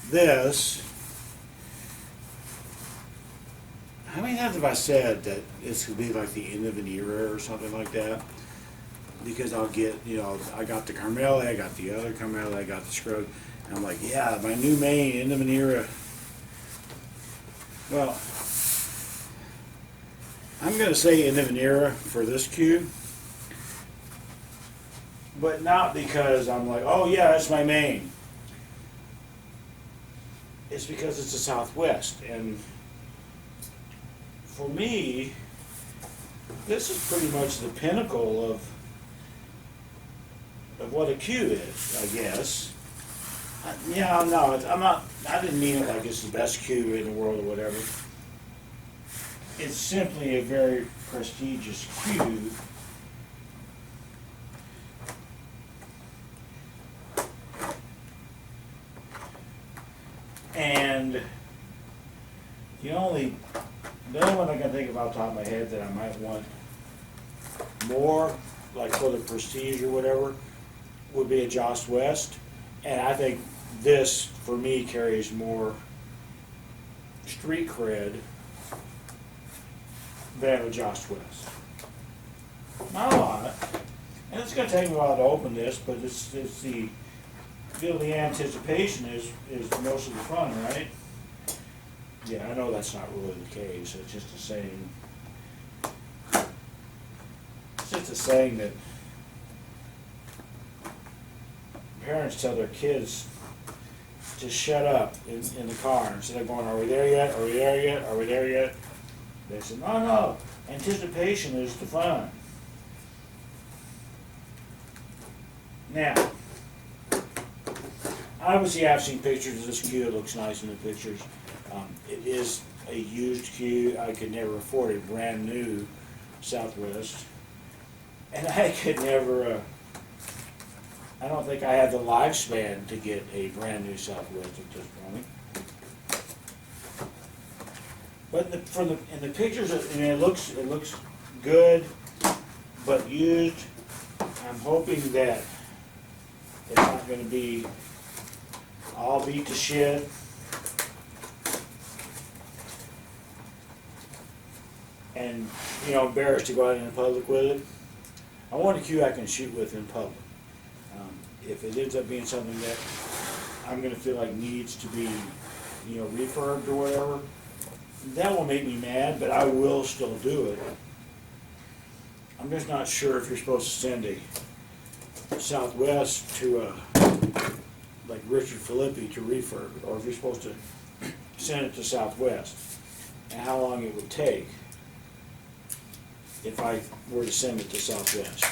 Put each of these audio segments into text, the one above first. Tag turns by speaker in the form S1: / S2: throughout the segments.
S1: this, how many times have I said that this could be like the end of an era or something like that? Because I'll get, I got the Carmel, I got the other Carmel, I got the Scrode, and I'm like, yeah, my new main, end of an era. Well, I'm going to say end of an era for this cue, but not because I'm like, oh yeah, that's my main. It's because it's a Southwest, and for me, this is pretty much the pinnacle of what a cue is, I guess. Yeah, no, I'm not. I didn't mean it like it's the best cue in the world or whatever. It's simply a very prestigious cue. And the only one I can think of off the top of my head that I might want more, like for the prestige or whatever, would be a Jost West. And I think this, for me, carries more street cred than a Jost West. Not a lot. And it's going to take me a while to open this, but it's the anticipation is most of the fun, right? Yeah, I know that's not really the case. It's just a saying. It's just a saying that parents tell their kids to shut up in the car instead of going, are we there yet? Are we there yet? Are we there yet? They say, no, anticipation is the fun. Now, obviously I've seen pictures of this cue. It looks nice in the pictures. It is a used cue. I could never afford a brand new Southwest. And I could never, I don't think I have the lifespan to get a brand new Southwest at this point. But in the pictures, it looks good, but used. I'm hoping that it's not going to be all beat to shit. And embarrassed to go out in the public with it. I want a cue I can shoot with in public. If it ends up being something that I'm going to feel like needs to be, refurbed or whatever, that will make me mad, but I will still do it. I'm just not sure if you're supposed to send a Southwest to like Richard Filippi to refurb it, or if you're supposed to send it to Southwest, and how long it would take if I were to send it to Southwest.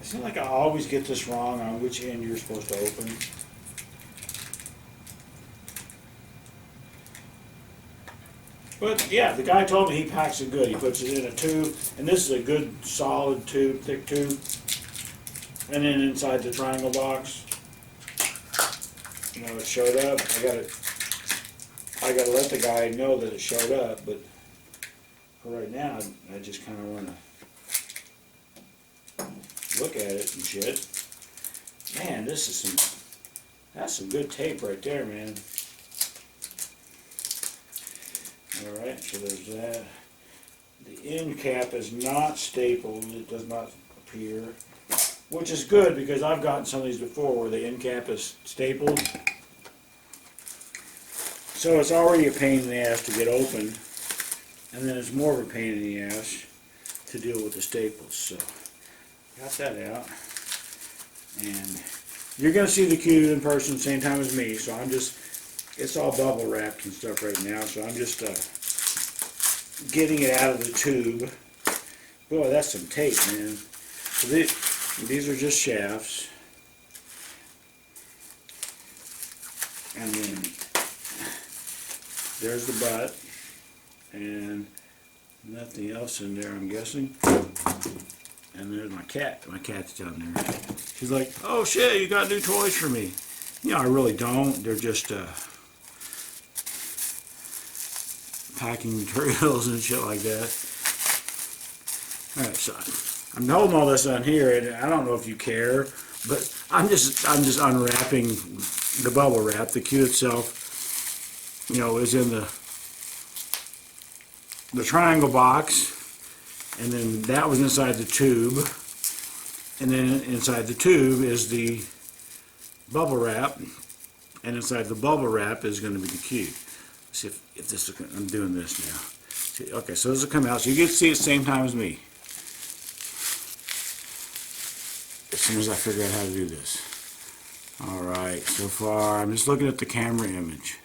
S1: I seem like I always get this wrong on which end you're supposed to open. But yeah, the guy told me he packs it good. He puts it in a tube, and this is a good solid tube, thick tube. And then inside the triangle box, it showed up. I gotta let the guy know that it showed up, but for right now, I just kind of want to look at it and shit. Man, that's some good tape right there, man. Alright, so there's that. The end cap is not stapled, it does not appear, which is good because I've gotten some of these before where the end cap is stapled. So it's already a pain in the ass to get open, and then it's more of a pain in the ass to deal with the staples. So, got that out. And you're going to see the cue in person same time as me, so it's all bubble wrapped and stuff right now, so I'm just getting it out of the tube. Boy, that's some tape, man. So these are just shafts. And then there's the butt. And nothing else in there, I'm guessing. And there's my cat. My cat's down there. She's like, oh shit, you got new toys for me. I really don't. They're just packing materials and shit like that. Alright, so I'm holding all this on here, and I don't know if you care, but I'm just unwrapping the bubble wrap. The cue itself, you know, is in the triangle box, and then that was inside the tube, and then inside the tube is the bubble wrap, and inside the bubble wrap is going to be the cue. See if this is, I'm doing this now. See, okay, so this will come out, so you get to see it at the same time as me. As soon as I figure out how to do this. Alright, so far I'm just looking at the camera image.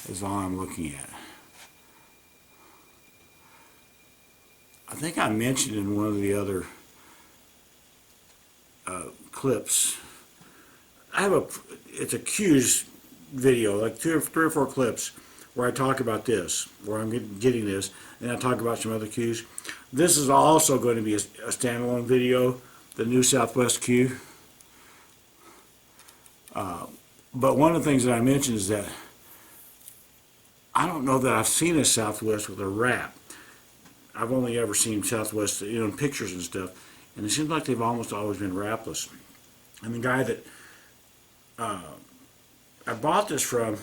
S1: That's all I'm looking at. I think I mentioned in one of the other clips, it's a cues video, like three or four clips where I talk about this, where I'm getting this, and I talk about some other cues. This is also going to be a standalone video, the new Southwest cue. But one of the things that I mentioned is that I don't know that I've seen a Southwest with a wrap. I've only ever seen Southwest, you know, in pictures and stuff, and it seems like they've almost always been wrapless. And the guy that I bought this from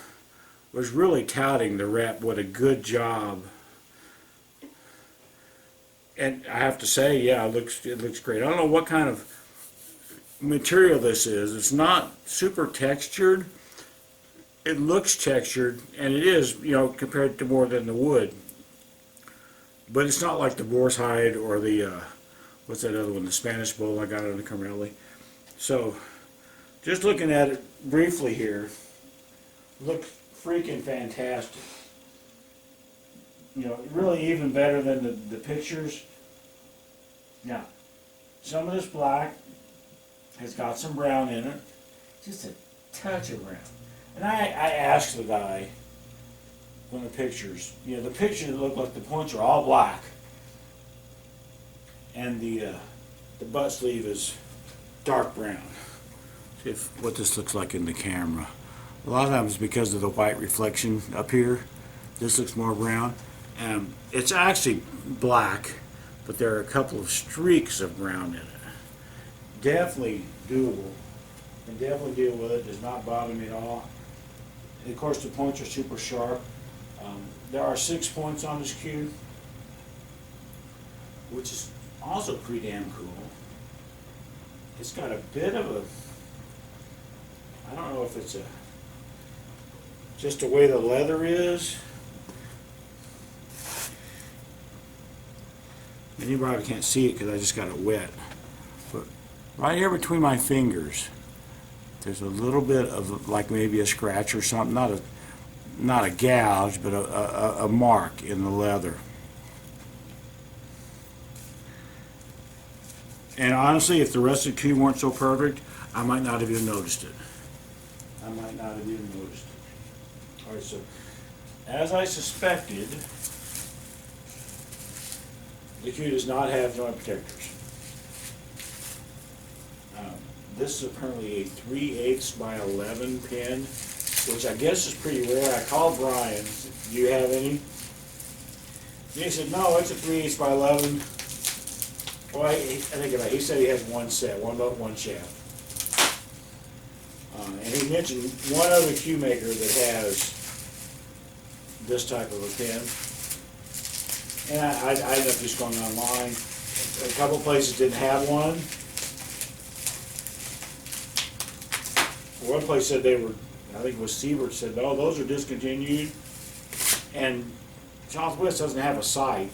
S1: was really touting the wrap, what a good job. And I have to say, yeah, it looks great. I don't know what kind of material this is. It's not super textured. It looks textured, and it is, you know, compared to more than the wood. But it's not like the boar's hide or the, what's that other one, the Spanish bull I got on the Carmelli. So, just looking at it briefly here, looks freaking fantastic. You know, really even better than the pictures. Now, some of this black has got some brown in it, just a touch of brown. And I asked the guy on the pictures, you know, the pictures look like the points are all black, and the butt sleeve is dark brown. See what this looks like in the camera. A lot of times because of the white reflection up here, this looks more brown. It's actually black, but there are a couple of streaks of brown in it. Definitely doable. Can definitely deal with it. Does not bother me at all. And of course, the points are super sharp. There are 6 points on this cue, which is also pretty damn cool. It's got a bit of a, I don't know if it's just the way the leather is. Anybody can't see it because I just got it wet. But right here between my fingers, there's a little bit of like maybe a scratch or something. Not a gouge, but a mark in the leather. And honestly, if the rest of the cue weren't so perfect, I might not have even noticed it. I might not have even noticed it. Alright, so as I suspected, the cue does not have joint protectors. This is apparently a 3/8 by 11 pin, which I guess is pretty rare. I called Brian, do you have any? And he said, no, it's a 3/8 by 11. Well, I think about it. He said he has one set, one shaft. And he mentioned one other cue maker that has this type of a pin. And I ended up just going online. A couple places didn't have one. One place said they were, I think it was Siebert, said, no, those are discontinued. And Southwest doesn't have a site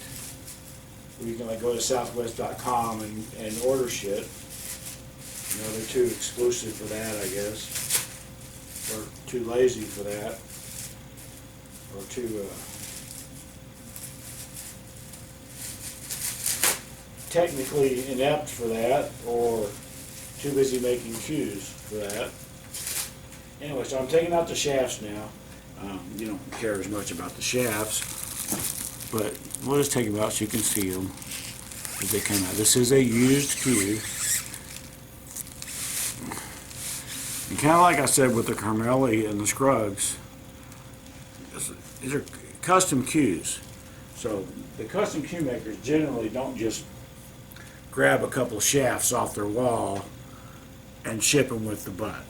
S1: where you can like go to southwest.com and order shit. You know, they're too exclusive for that, I guess. Or too lazy for that. Or too technically inept for that, or too busy making cues for that. Anyway, so I'm taking out the shafts now. You don't care as much about the shafts, but we'll just take them out so you can see them as they come out. This is a used cue. And kind of like I said with the Carmelli and the Scruggs, these are custom cues. So the custom cue makers generally don't just grab a couple shafts off their wall and ship them with the butt.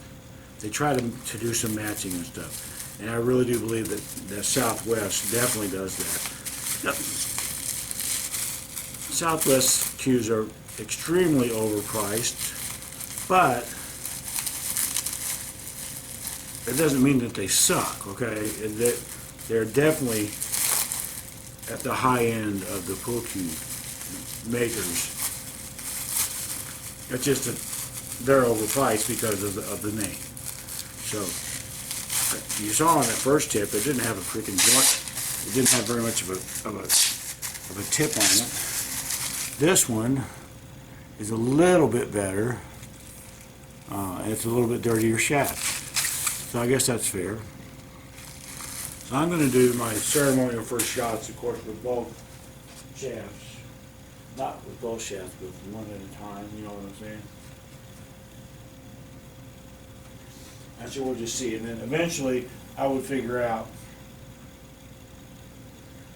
S1: They try to do some matching and stuff. And I really do believe that Southwest definitely does that. Yep. Southwest cues are extremely overpriced, but it doesn't mean that they suck, okay? They're definitely at the high end of the pool cue makers. It's just that they're overpriced because of the name. So, you saw on that first tip, it didn't have a freaking joint. It didn't have very much of a tip on it. This one is a little bit better, and it's a little bit dirtier shaft. So I guess that's fair. So I'm going to do my ceremonial first shots, of course, with both shafts. Not with both shafts, but one at a time, you know what I'm saying? And so we'll just see. And then eventually I would figure out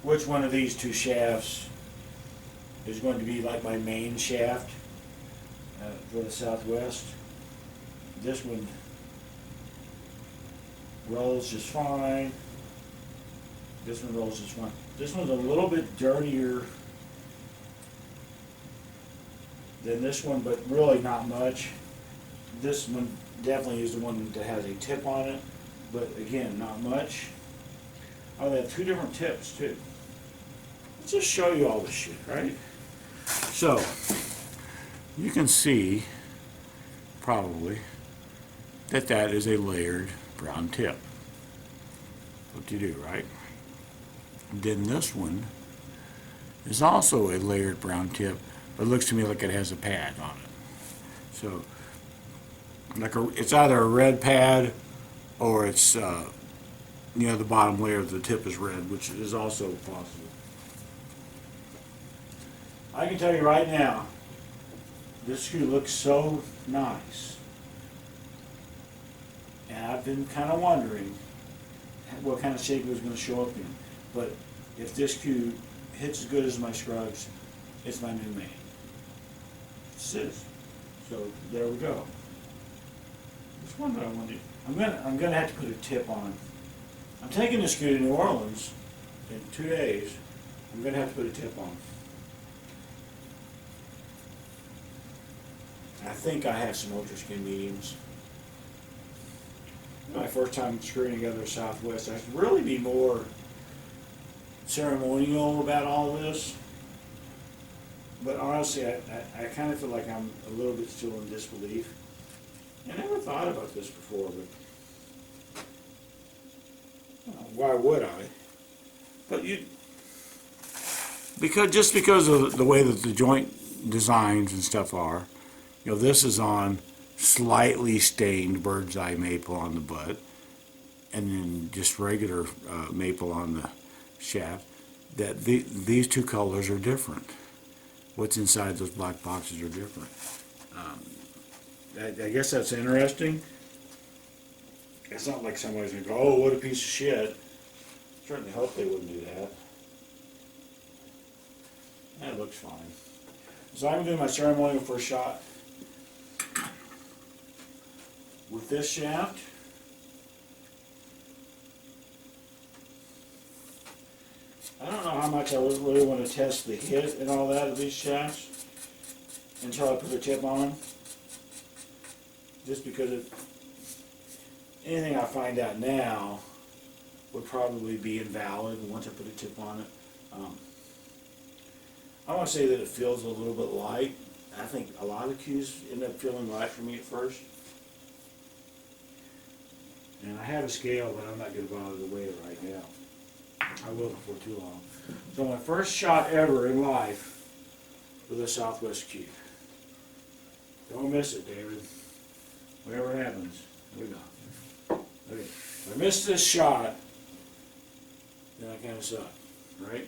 S1: which one of these two shafts is going to be like my main shaft for the Southwest. This one rolls just fine. This one rolls just fine. This one's a little bit dirtier than this one, but really not much. This one definitely is the one that has a tip on it, but again, not much. Oh, they have two different tips too. Let's just show you all this shit, right? So, you can see, probably, that is a layered brown tip. What you do, right? Then this one is also a layered brown tip, but it looks to me like it has a pad on it. So, it's either a red pad or it's, the bottom layer of the tip is red, which is also possible. I can tell you right now, this screw looks so nice. And I've been kind of wondering what kind of shape it was going to show up in. But if this cue hits as good as my Scruggs, it's my new main. It is. So there we go. There's one that I want to do. I'm gonna have to put a tip on. I'm taking this cue to New Orleans in 2 days. I'm gonna have to put a tip on. I think I have some ultra skin mediums. My first time screwing together a Southwest, I should really be more ceremonial about all this. But honestly, I kind of feel like I'm a little bit still in disbelief. I never thought about this before, but why would I? But because of the way that the joint designs and stuff are, this is on slightly stained bird's eye maple on the butt, and then just regular maple on the shaft. That these two colors are different. What's inside those black boxes are different. I guess that's interesting. It's not like somebody's going to go, oh, what a piece of shit. Certainly hope they wouldn't do that. That looks fine. So I'm doing my ceremonial first shot with this shaft. I don't know how much I really want to test the hit and all that of these shafts until I put a tip on them. Just because anything I find out now would probably be invalid once I put a tip on it. I want to say that it feels a little bit light. I think a lot of cues end up feeling light for me at first. And I have a scale, but I'm not going to bother to weigh it right now. I will before too long. So my first shot ever in life with a Southwest cue. Don't miss it, David. Whatever happens, we go. Okay, if I miss this shot, then I kind of suck, right?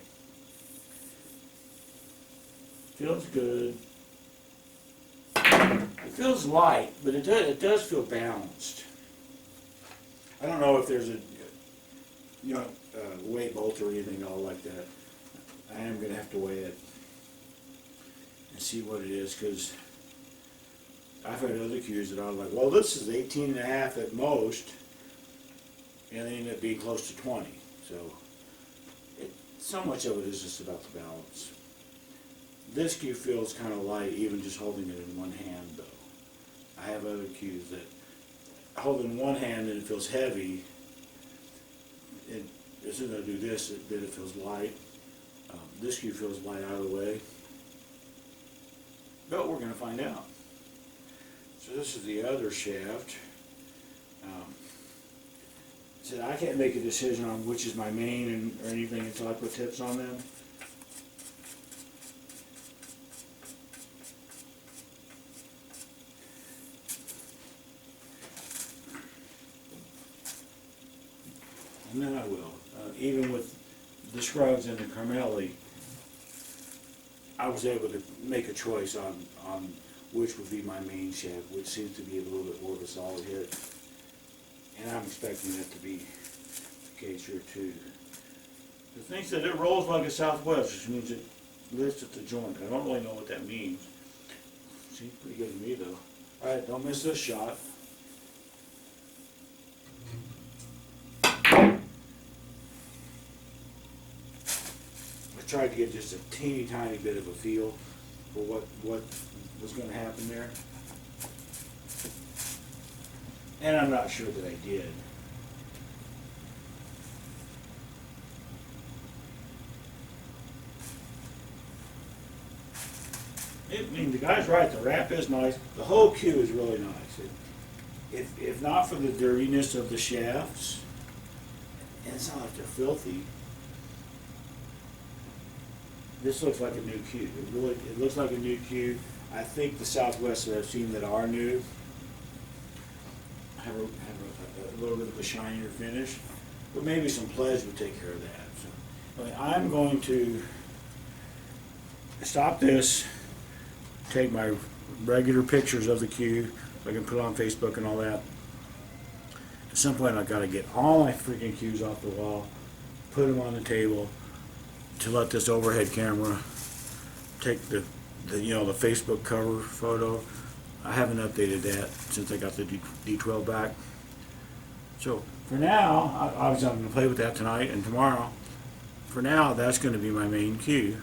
S1: Feels good. It feels light, but it does feel balanced. I don't know if there's a weight bolt or anything all like that. I am going to have to weigh it and see what it is, because I've had other cues that I was like, well, this is 18 and a half at most, and they end up being close to 20. So so much of it is just about the balance. This cue feels kind of light, even just holding it in one hand, though. I have other cues that hold in one hand and it feels heavy. As soon as I do this, then it feels light. This cue feels light out of the way. But we're going to find out. So this is the other shaft. So I can't make a decision on which is my main or anything until I put tips on them. And then I will. Even with the Scruggs and the Carmelli, I was able to make a choice on which would be my main shaft, which seems to be a little bit more of a solid hit. And I'm expecting that to be the case here too. The thing said it rolls like a Southwest, which means it lifts at the joint. I don't really know what that means. Seems pretty good to me though. Alright, don't miss this shot. I tried to get just a teeny tiny bit of a feel for what was going to happen there. And I'm not sure that I did. I mean, the guy's right, the wrap is nice. The whole cue is really nice. If not for the dirtiness of the shafts, and it's not like they're filthy, this looks like a new cue. It looks like a new cue. I think the Southwest that I've seen that are new have a little bit of a shinier finish, but maybe some pledge would take care of that. So anyway, I'm going to stop this, take my regular pictures of the cue, so I can put it on Facebook and all that. At some point I've got to get all my freaking cues off the wall, put them on the table, to let this overhead camera take the Facebook cover photo. I haven't updated that since I got the D12 back. So for now, obviously I'm going to play with that tonight and tomorrow. For now, that's going to be my main cue,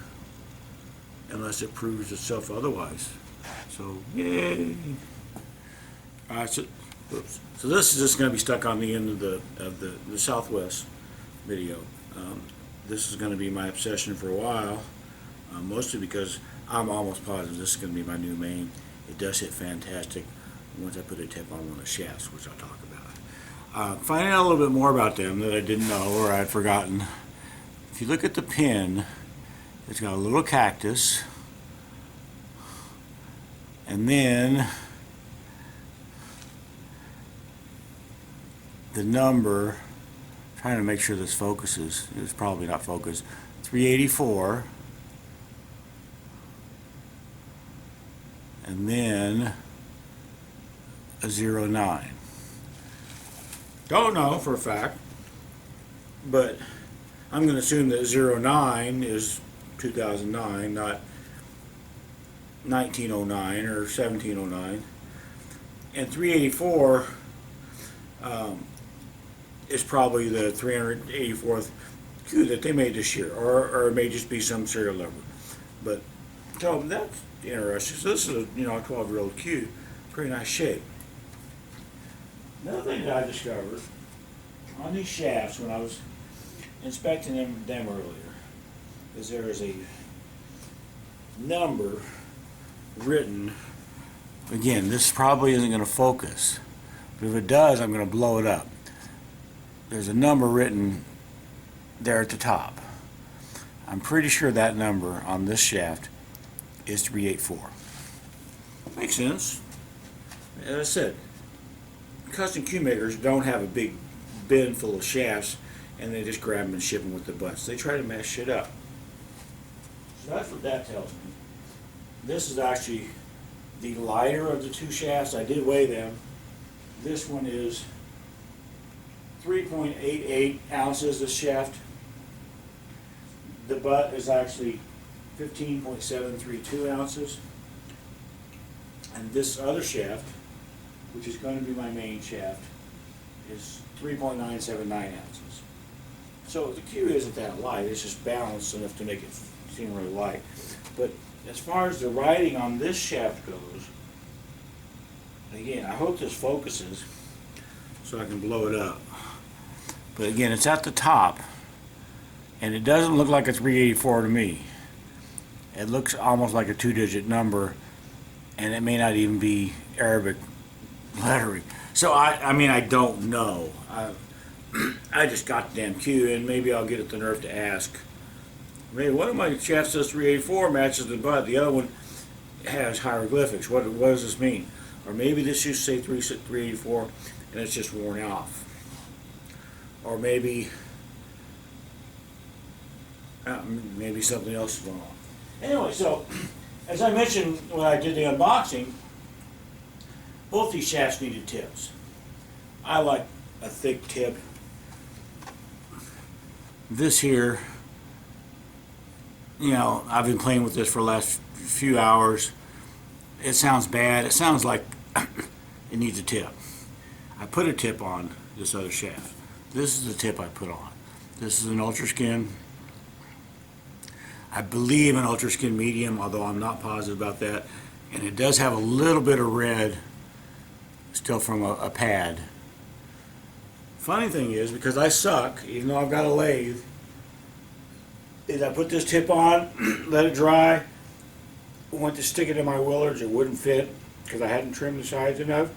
S1: unless it proves itself otherwise. So yay! All right, so this is just going to be stuck on the end of the Southwest video. This is going to be my obsession for a while, mostly because I'm almost positive this is going to be my new main. It does hit fantastic once I put a tip on one of the shafts, which I'll talk about. Finding out a little bit more about them that I didn't know or I'd forgotten. If you look at the pin, it's got a little cactus, and then the number, trying to make sure this focuses, it's probably not focused, 384, and then a 09. Don't know for a fact, but I'm going to assume that 09 is 2009, not 1909 or 1709. And 384 is probably the 384th cue that they made this year, or it may just be some serial number. But so that's interesting. So this is a 12-year-old cue, pretty nice shape. Another thing that I discovered on these shafts when I was inspecting them earlier is there is a number written. Again, this probably isn't going to focus, but if it does, I'm going to blow it up. There's a number written there at the top. I'm pretty sure that number on this shaft is 384. Makes sense. As I said, custom cue makers don't have a big bin full of shafts and they just grab them and ship them with the butts. They try to mess shit up. So that's what that tells me. This is actually the lighter of the two shafts. I did weigh them. This one is 3.88 ounces, this shaft. The butt is actually 15.732 ounces. And this other shaft, which is going to be my main shaft, is 3.979 ounces. So the cue isn't that light, it's just balanced enough to make it seem really light. But as far as the writing on this shaft goes, again, I hope this focuses so I can blow it up. But again, it's at the top, and it doesn't look like a 384 to me. It looks almost like a 2-digit number, and it may not even be Arabic lettering. So I mean, I don't know. I just got the damn cue, and maybe I'll get the nerve to ask. Maybe one of my shafts says 384 matches the butt. The other one has hieroglyphics. What does this mean? Or maybe this used to say 384, and it's just worn off. Or maybe something else is going on. Anyway, so as I mentioned when I did the unboxing, both these shafts needed tips. I like a thick tip. This here, you know, I've been playing with this for the last few hours. It sounds bad. It sounds like it needs a tip. I put a tip on this other shaft. This is the tip I put on. This is an Ultraskin. I believe an Ultraskin medium, although I'm not positive about that. And it does have a little bit of red still from a pad. Funny thing is, because I suck, even though I've got a lathe, is I put this tip on, let it dry, went to stick it in my Willards, it wouldn't fit because I hadn't trimmed the sides enough.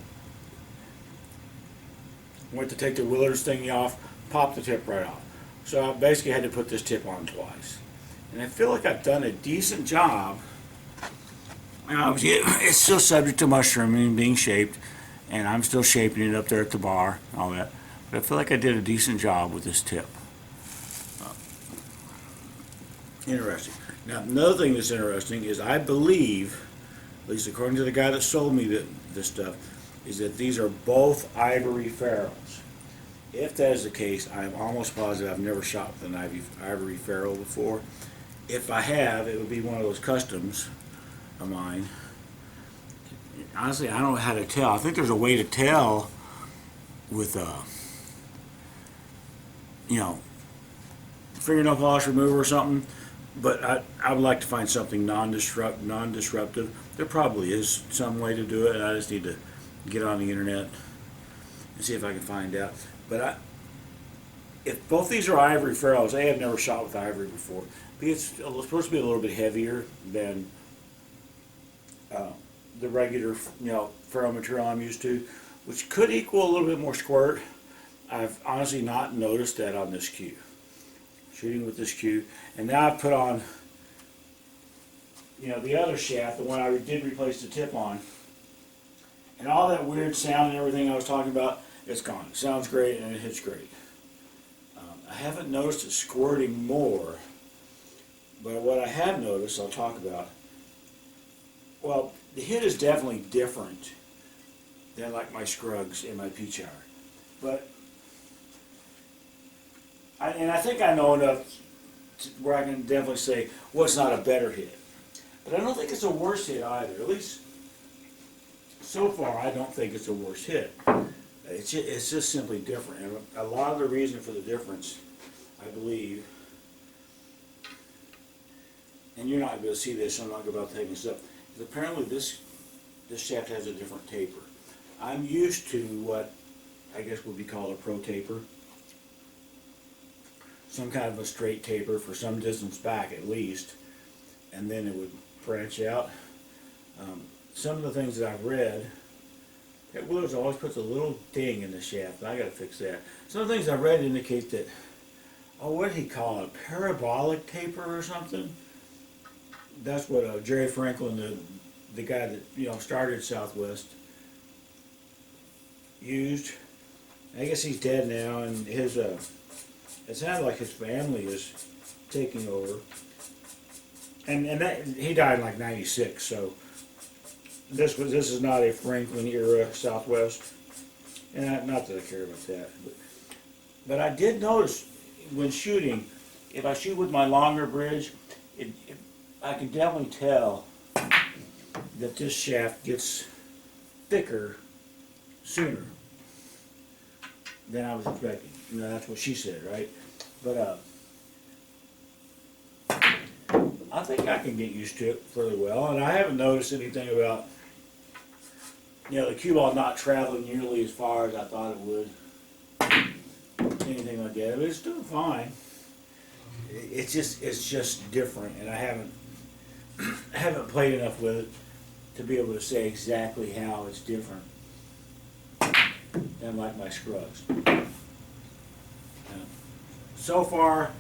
S1: Went to take the Willards thingy off, popped the tip right off. So I basically had to put this tip on twice. And I feel like I've done a decent job. It's still subject to mushrooming, being shaped, and I'm still shaping it up there at the bar and all that. But I feel like I did a decent job with this tip. Interesting. Now, another thing that's interesting is I believe, at least according to the guy that sold me this stuff, is that these are both ivory ferrules. If that is the case, I'm almost positive I've never shot with an ivory ferrule before. If I have, it would be one of those customs of mine. Honestly, I don't know how to tell. I think there's a way to tell with fingernail polish remover or something, but I would like to find something non-disruptive. There probably is some way to do it, and I just need to get on the internet and see if I can find out. But if both these are ivory ferrules, I have never shot with ivory before. It's supposed to be a little bit heavier than the regular, ferrule material I'm used to, which could equal a little bit more squirt. I've honestly not noticed that on this cue. Shooting with this cue, and now I've put on, the other shaft, the one I did replace the tip on, and all that weird sound and everything I was talking about, it's gone. It sounds great and it hits great. I haven't noticed it squirting more, but what I have noticed, I'll talk about. Well, the hit is definitely different than like my Scruggs and my Peach Hour, but I think I know enough where I can definitely say, well, it's not a better hit. But I don't think it's a worse hit either. At least so far, I don't think it's a worse hit. It's just simply different. And a lot of the reason for the difference, I believe, and you're not going to be able to see this, so I'm not about to take this up, is apparently this shaft has a different taper. I'm used to what I guess would be called a pro taper. Some kind of a straight taper for some distance back at least, and then it would branch out. Some of the things that I've read, that Willards always puts a little ding in the shaft, and I got to fix that. Some of the things I've read indicate that, what did he call it, a parabolic taper or something? That's what Jerry Franklin, the guy that started Southwest, used. I guess he's dead now, and his it sounds like his family is taking over, and he died in like '96. So this is not a Franklin era Southwest, and not that I care about that, but I did notice when shooting, if I shoot with my longer bridge, I can definitely tell that this shaft gets thicker sooner than I was expecting. You know, that's what she said, right? But I think I can get used to it fairly well, and I haven't noticed anything about, you know, the cue ball not traveling nearly as far as I thought it would. Anything like that, but it's doing fine. It's just different, and I haven't played enough with it to be able to say exactly how it's different than like my Scruggs. So far,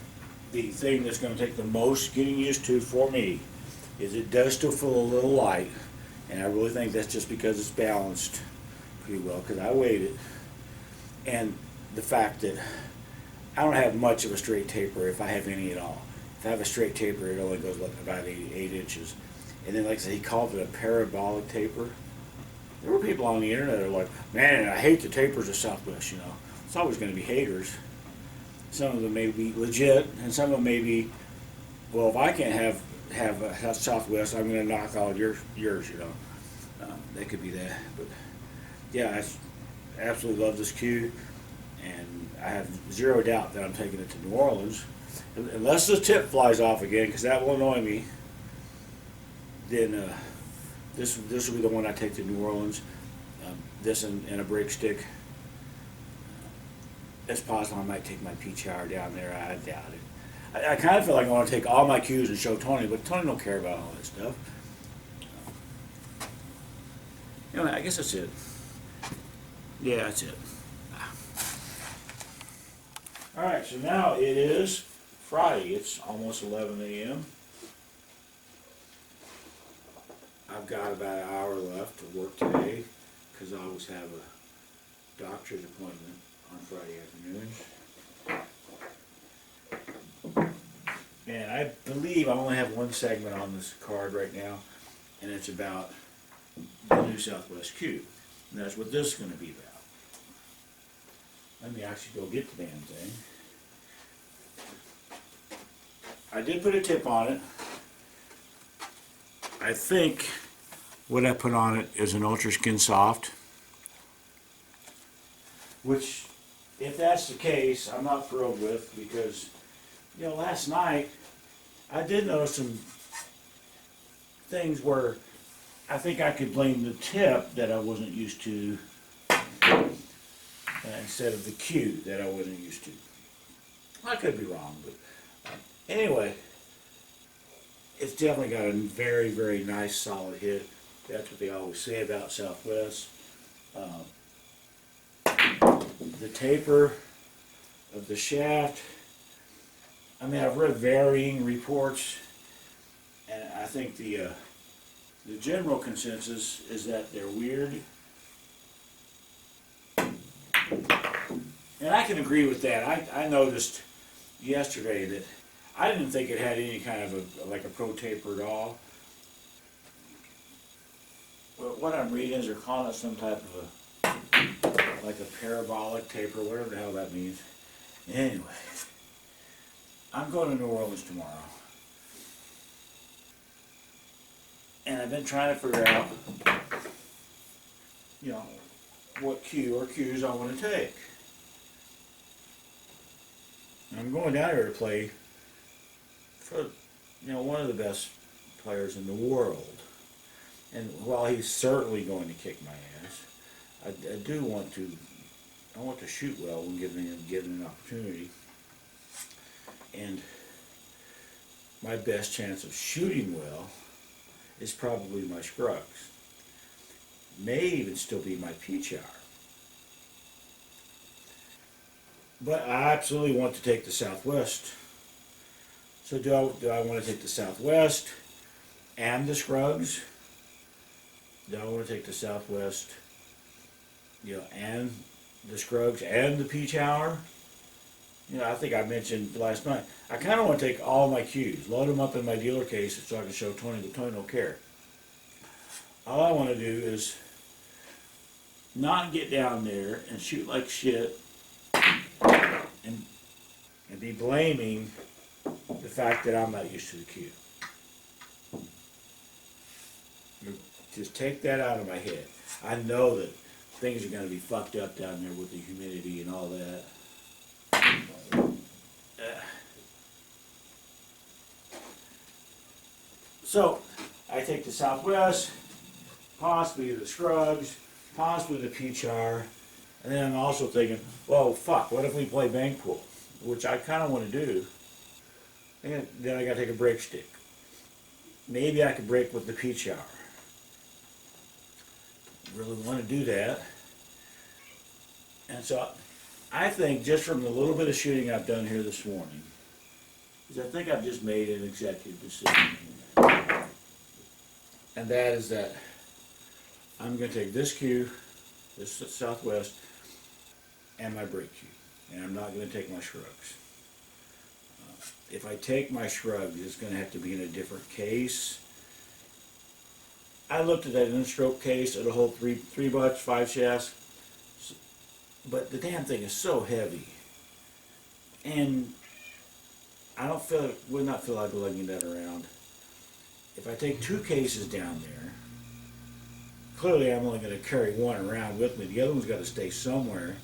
S1: the thing that's going to take the most getting used to for me is it does still feel a little light, and I really think that's just because it's balanced pretty well, because I weighed it, and the fact that I don't have much of a straight taper, if I have any at all. If I have a straight taper, it only goes like about 8 inches. And then, like I said, he called it a parabolic taper. There were people on the internet that are like, man, I hate the tapers of Southwest, you know. It's always going to be haters. Some of them may be legit, and some of them may be, well, if I can't have a Southwest, I'm going to knock all yours, you know. That could be that. But, yeah, I absolutely love this cue. And I have zero doubt that I'm taking it to New Orleans. Unless the tip flies off again, because that will annoy me, then this will be the one I take to New Orleans. This and a break stick. It's possible I might take my peach hour down there. I doubt it. I kind of feel like I want to take all my cues and show Tony, but Tony don't care about all that stuff. Anyway, I guess that's it. Yeah, that's it. Alright, so now it is Friday. It's almost 11 a.m. I've got about an hour left to work today because I always have a doctor's appointment on Friday afternoons. And I believe I only have one segment on this card right now, and it's about the new Southwest cue. And that's what this is going to be about. Let me actually go get the damn thing. I did put a tip on it. I think what I put on it is an Ultra Skin Soft, which, if that's the case, I'm not thrilled with, because, you know, last night I did notice some things where I think I could blame the tip that I wasn't used to instead of the cue that I wasn't used to. I could be wrong, but anyway, it's definitely got a very, very nice solid hit. That's what they always say about Southwest. The taper of the shaft, I mean, I've read varying reports, and I think the general consensus is that they're weird. And I can agree with that. I noticed yesterday that I didn't think it had any kind of like a pro taper at all. But what I'm reading is they're calling it some type of like a parabolic taper, whatever the hell that means. Anyway, I'm going to New Orleans tomorrow. And I've been trying to figure out, you know, what cue or cues I want to take. I'm going down here to play for, you know, one of the best players in the world. And while he's certainly going to kick my ass, I do want to, I want to shoot well when given an opportunity. And my best chance of shooting well is probably my Scruggs. May even still be my peach hour. But I absolutely want to take the Southwest. So do I want to take the Southwest and the Scruggs? Do I want to take the Southwest, you know, and the Scruggs and the peach hour? You know, I think I mentioned last night, I kind of want to take all my cues, load them up in my dealer case so I can show Tony, but Tony don't care. All I want to do is not get down there and shoot like shit and be blaming the fact that I'm not used to the cue. just take that out of my head. I know that things are going to be fucked up down there with the humidity and all that. So I take the Southwest, possibly the Scruggs, possibly the Peachar, and then I'm also thinking, well, fuck, what if we play bank pool? Which I kind of want to do. And then I got to take a break stick. Maybe I could break with the Peachar. Really want to do that. And so I think just from the little bit of shooting I've done here this morning, is I think I've just made an executive decision. And that is that I'm going to take this cue, this Southwest, and my break cue. And I'm not going to take my Scruggs. If I take my Scruggs, it's going to have to be in a different case. I looked at that in-stroke case. It'll hold three butts, 5 shafts. But the damn thing is so heavy. And I would not feel like lugging that around. If I take 2 cases down there, clearly I'm only going to carry one around with me. The other one's got to stay somewhere.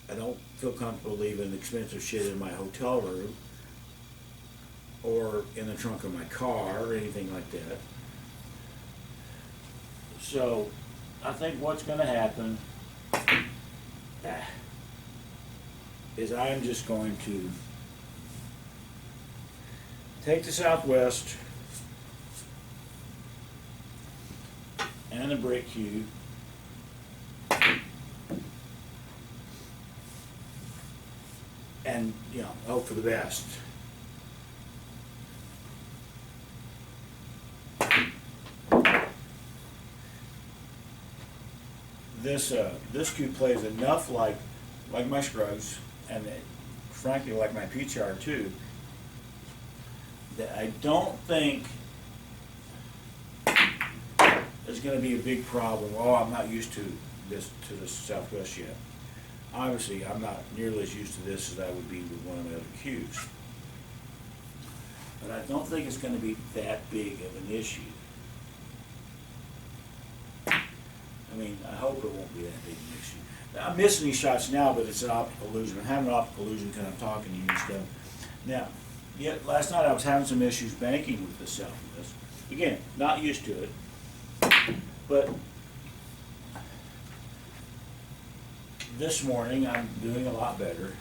S1: I don't feel comfortable leaving expensive shit in my hotel room or in the trunk of my car or anything like that. So I think what's going to happen is I'm just going to take the Southwest and the break cue and, you know, hope for the best. This cue plays enough like my Scruggs and frankly like my Peachar too, that I don't think there's going to be a big problem. Oh, I'm not used to the Southwest yet. Obviously, I'm not nearly as used to this as I would be with one of my other cues. But I don't think it's going to be that big of an issue. I mean, I hope it won't be that big an issue. I'm missing these shots now, but it's an optical illusion. I'm having an optical illusion because I'm talking to you and stuff. Now, last night I was having some issues banking with the Southwest. Again, not used to it, but this morning I'm doing a lot better.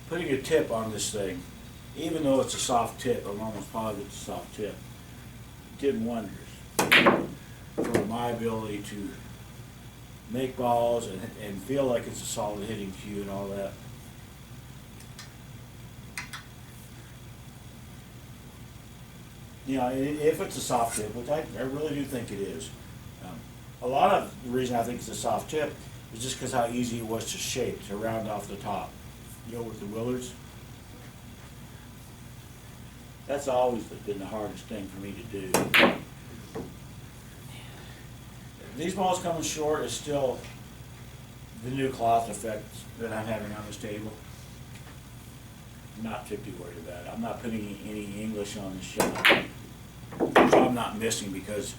S1: Putting a tip on this thing, even though it's a soft tip, I'm almost positive it's a soft tip, did wonders for my ability to make balls and feel like it's a solid hitting cue and all that. You know, if it's a soft tip, which I really do think it is, a lot of the reason I think it's a soft tip is just because how easy it was to shape, to round off the top. You know, with the Willards, that's always been the hardest thing for me to do. These balls coming short is still the new cloth effect that I'm having on this table. I'm not particularly worried about it. I'm not putting any English on the shot. So I'm not missing because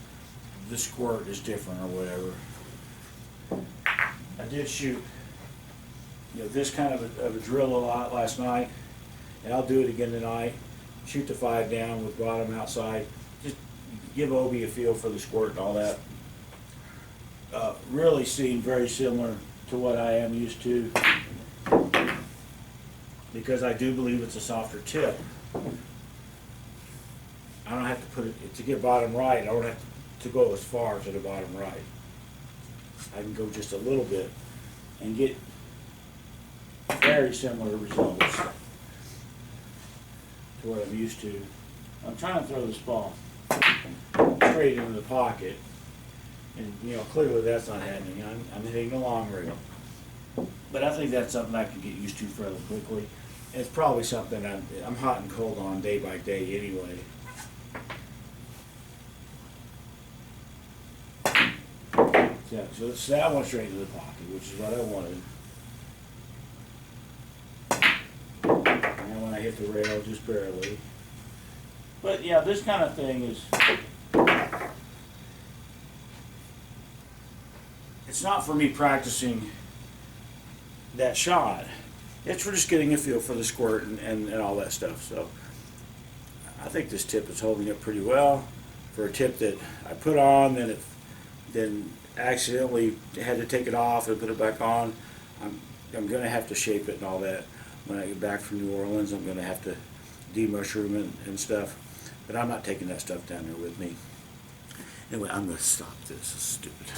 S1: the squirt is different or whatever. I did shoot, you know, this kind of a drill a lot last night, and I'll do it again tonight. Shoot the 5 down with bottom outside. Just give Obi a feel for the squirt and all that. Really seemed very similar to what I am used to, because I do believe it's a softer tip. I don't have to put it to get bottom right. I don't have to go as far to the bottom right. I can go just a little bit and get very similar results to what I'm used to. I'm trying to throw this ball straight into the pocket, and you know, clearly that's not happening. I'm hitting the long rail, but I think that's something I can get used to fairly quickly. And it's probably something I'm hot and cold on day by day anyway. Yeah, so that went straight into the pocket, which is what I wanted. And when I hit the rail, just barely. But yeah, this kind of thing is it's not for me practicing that shot. It's for just getting a feel for the squirt and all that stuff. So I think this tip is holding up pretty well for a tip that I put on, then accidentally had to take it off and put it back on. I'm going to have to shape it and all that when I get back from New Orleans. I'm going to have to demushroom it and stuff, but I'm not taking that stuff down there with me. Anyway, I'm going to stop this. It's stupid.